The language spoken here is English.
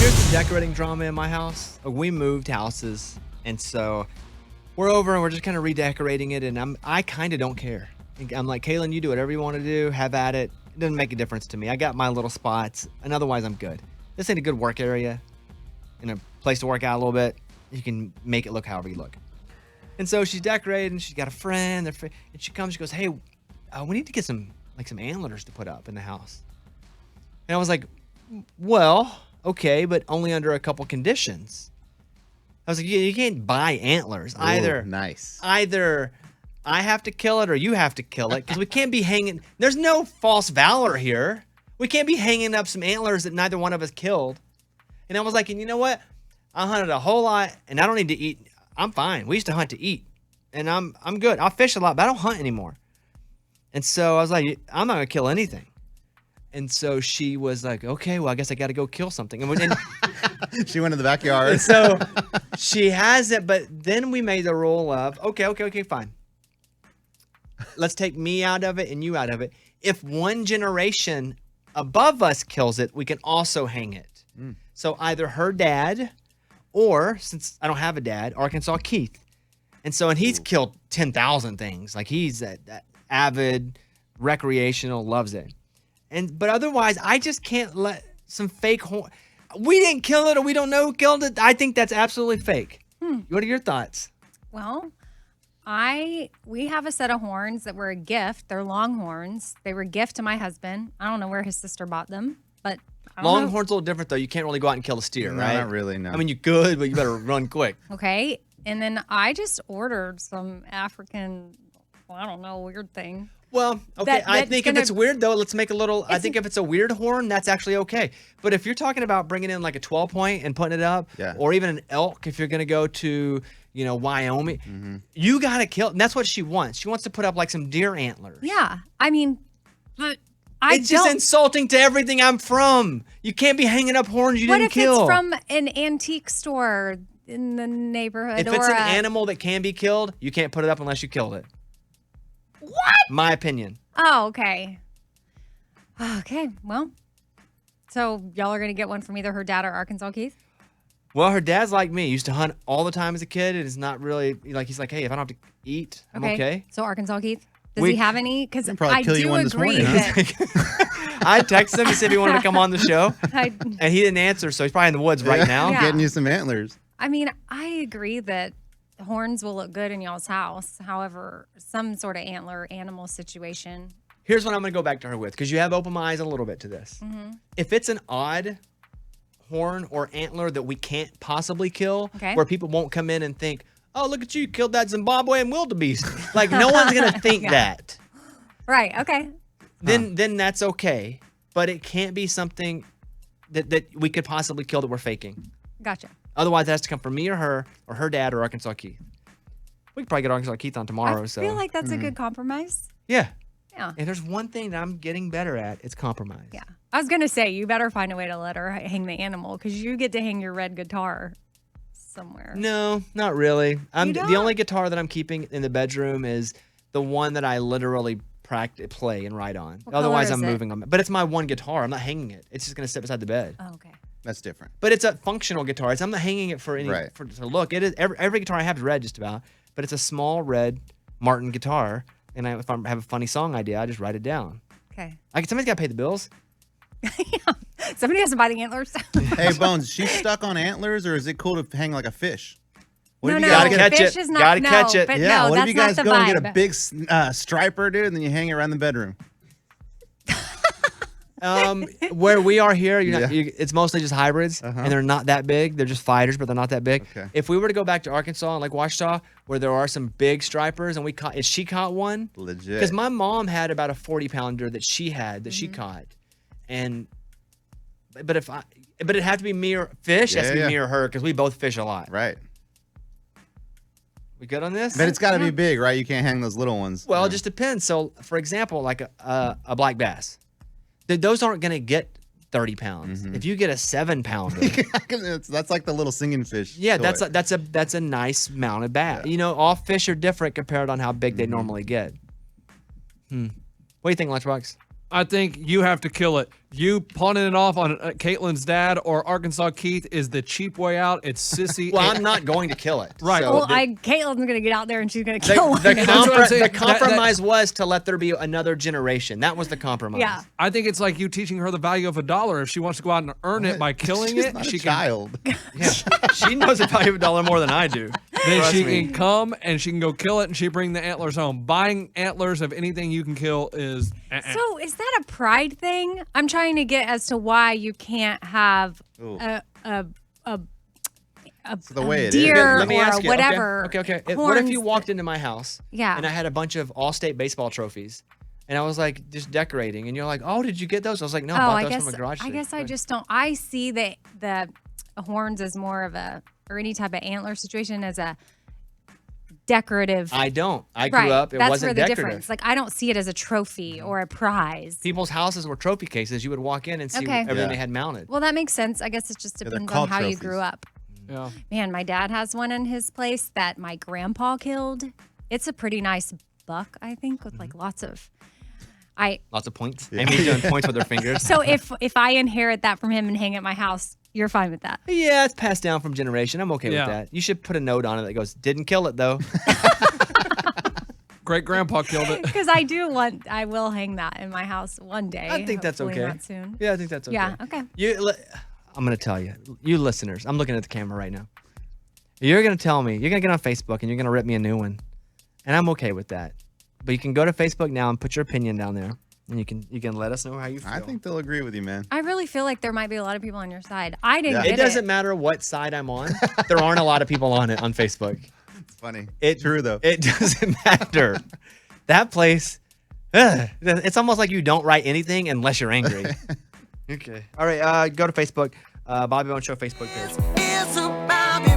Here's the decorating drama in my house. We moved houses, and so we're over and we're just kind of redecorating it, and I kind of don't care. I'm like, Kaylin, you do whatever you want to do. Have at it. It doesn't make a difference to me. I got my little spots, and otherwise I'm good. This ain't a good work area and a place to work out a little bit. You can make it look however you look. And so she's decorating. She's got a friend. And she comes. She goes, hey, we need to get some antlers to put up in the house. And I was like, well, okay, but only under a couple conditions. I was like, you can't buy antlers either. Ooh, nice. Either I have to kill it or you have to kill it, because we can't be hanging. There's no false valor here. We can't be hanging up some antlers that neither one of us killed. And I was like, and you know what? I hunted a whole lot, and I don't need to eat. I'm fine. We used to hunt to eat, and I'm good. I'll fish a lot, but I don't hunt anymore. And so I was like, I'm not gonna kill anything. And so she was like, okay, well, I guess I got to go kill something. And she went to the backyard. And so she has it, but then we made the rule of, okay, fine. Let's take me out of it and you out of it. If one generation above us kills it, we can also hang it. So either her dad or, since I don't have a dad, Arkansas Keith. And he's killed 10,000 things. Like, he's that avid, recreational, loves it. But otherwise, I just can't let some fake horn. We didn't kill it, or we don't know who killed it. I think that's absolutely fake. What are your thoughts? Well, we have a set of horns that were a gift. They're longhorns. They were a gift to my husband. I don't know where his sister bought them, but Longhorn's a little different, though. You can't really go out and kill a steer, right? Not really, no. I mean, you could, but you better run quick. Okay. And then I just ordered some African, I don't know, weird thing. Well, okay, I think if it's weird, though, let's make a little, I think if it's a weird horn, that's actually okay. But if you're talking about bringing in like a 12-point and putting it up, or even an elk, if you're going to go to, Wyoming, you got to kill it. And that's what she wants. She wants to put up like some deer antlers. Yeah. I mean, but it's just insulting to everything I'm from. You can't be hanging up horns you didn't kill. What if it's from an antique store in the neighborhood? If it's an animal that can be killed, you can't put it up unless you killed it. What? My opinion. Oh, okay. Okay, well, so y'all are going to get one from either her dad or Arkansas Keith? Well, her dad's like me. He used to hunt all the time as a kid. And it's not really, he's like, hey, if I don't have to eat, I'm okay. So Arkansas Keith, does he have any? Because I do agree that... I texted him to see if he wanted to come on the show. And he didn't answer, so he's probably in the woods right now. Getting you some antlers. I mean, I agree that horns will look good in y'all's house. However, some sort of antler animal situation. Here's what I'm going to go back to her with, because you have opened my eyes a little bit to this. If it's an odd horn or antler that we can't possibly kill, where people won't come in and think, oh, look at you killed that Zimbabwean wildebeest. Like, no one's going to think that. Right, okay. Then that's okay. But it can't be something that we could possibly kill that we're faking. Gotcha. Otherwise, it has to come from me or her dad or Arkansas Keith. We could probably get Arkansas Keith on tomorrow. I feel like that's a good compromise. Yeah. Yeah. And there's one thing that I'm getting better at. It's compromise. Yeah. I was going to say, you better find a way to let her hang the animal, because you get to hang your red guitar somewhere. No, not really. The only guitar that I'm keeping in the bedroom is the one that I literally play and write on. Otherwise, I'm moving them. But it's my one guitar. I'm not hanging it. It's just going to sit beside the bed. Oh, okay. That's different. But it's a functional guitar. I'm not hanging it for any to look. It is every guitar I have is red just about, but it's a small red Martin guitar. And if I have a funny song idea, I just write it down. Okay. Somebody's got to pay the bills. Yeah. Somebody has to buy the antlers. Hey, Bones, she's stuck on antlers, or is it cool to hang like a fish? No, gotta catch it. Gotta catch it. Yeah. What if you guys go and get a big striper, dude, and then you hang it around the bedroom? Where we are here, it's mostly just hybrids, and they're not that big. They're just fighters, but they're not that big. Okay. If we were to go back to Arkansas and like Ouachita, where there are some big stripers, and she caught one. Legit. Because my mom had about a 40-pounder that she caught, but it'd have to be me or fish. It has to be me or her, because we both fish a lot. Right. We good on this? But it's got to be big, right? You can't hang those little ones. Well, it just depends. So, for example, like a black bass. Those aren't going to get 30 pounds. If you get a 7-pounder, that's like the little singing fish. Yeah, that's a nice mounted bass. Yeah. All fish are different compared on how big they normally get. What do you think, Lunchbox? I think you have to kill it. You pawning it off on Caitlin's dad or Arkansas Keith is the cheap way out. It's sissy. Well, I'm not going to kill it. Right. So Well, Caitlin's going to get out there and she's going to kill one. The compromise was to let there be another generation. That was the compromise. Yeah. I think it's like you teaching her the value of $1. If she wants to go out and earn it by killing She's it, not she a can. child. Yeah. She knows the value of $1 more than I do. Then Trust she me. can come and she can go kill it and she bring the antlers home. Buying antlers of anything you can kill is. So is that a pride thing? I'm trying to get as to why you can't have a the way it is. deer Let me or ask you. whatever. Okay. What if horns you walked into my house Yeah. and I had a bunch of all-state baseball trophies and I was like just decorating and you're like, oh, did you get those? I was like, no, I bought those from a garage I sale. guess I just don't. I see the horns as more of or any type of antler situation as a decorative. I don't. I right. grew up, it That's wasn't where the decorative. difference. Like I don't see it as a trophy or a prize. People's houses were trophy cases. You would walk in and see Okay. everything Yeah. they had mounted. Well, that makes sense. I guess it just they're depends on called how you trophies. grew up. Yeah. Man, my dad has one in his place that my grandpa killed. It's a pretty nice buck, I think, with like lots of. Lots of points. Amy's doing points with her fingers. So if I inherit that from him and hang it at my house, you're fine with that. Yeah, it's passed down from generation. I'm okay Yeah. with that. You should put a note on it that goes, didn't kill it though. Great grandpa killed it. Because I will hang that in my house one day. I think that's hopefully okay. Not soon. Yeah, I think that's okay. Yeah, okay. I'm going to tell you, you listeners, I'm looking at the camera right now. You're going to tell me, you're going to get on Facebook and you're going to rip me a new one. And I'm okay with that. But you can go to Facebook now and put your opinion down there. And you can let us know how you feel. I think they'll agree with you, man. I really feel like there might be a lot of people on your side. I didn't Yeah. get It doesn't matter what side I'm on. There aren't a lot of people on it on Facebook. It's funny. True though. It doesn't matter. That place, it's almost like you don't write anything unless you're angry. Okay. All right. Go to Facebook. Bobby Bones Show Facebook page. It's a Bobby